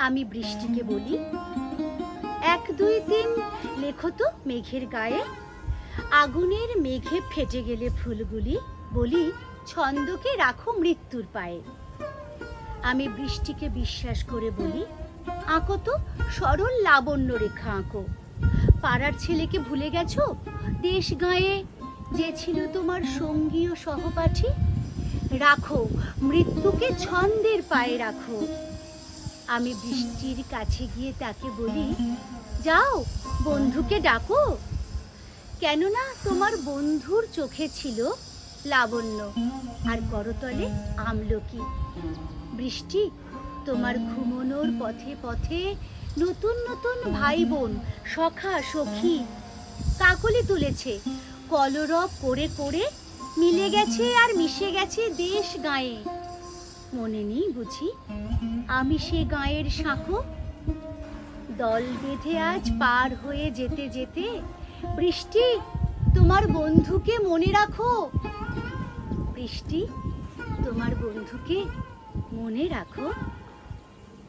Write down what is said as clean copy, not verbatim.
আমি বৃষ্টিকে বলি, 1 2 3 লেখো তো মেঘের গায়ে। আগুনের মেঘে ফেটে গেলে ফুলগুলি, বলি ছন্দকে রাখো মৃত্যুর পায়ে। আমি বৃষ্টিকে বিশ্বাস করে বলি, আঁকো তো সরল লাবণ্য রেখা আঁকো। পাড়ার ছেলেকে ভুলে গেছো, দেশ গায়ে যে ছিল তোমার সঙ্গী ও সহপাঠী। রাখো মৃত্যুকে ছন্দের পায়ে রাখো। আমি বৃষ্টির কাছে গিয়ে তাকে বলি, যাও বন্ধুকে ডাকো, কেননা তোমার বন্ধুর চোখে ছিল লাবণ্য আর করতলে আমলকি। বৃষ্টি, তোমার ঘুমনোর পথে পথে নতুন নতুন ভাই বোন সখা সখী কাকলি তুলেছে, কলরব করে করে মিলে গেছে আর মিশে গেছে দেশ গায়ে। মনে নেই বুঝি আমি সে গায়ের শাঁখো? দল বেঁধে আজ পার হয়ে যেতে যেতে, বৃষ্টি তোমার বন্ধুকে মনে রাখো। বৃষ্টি, তোমার বন্ধুকে মনে রাখো।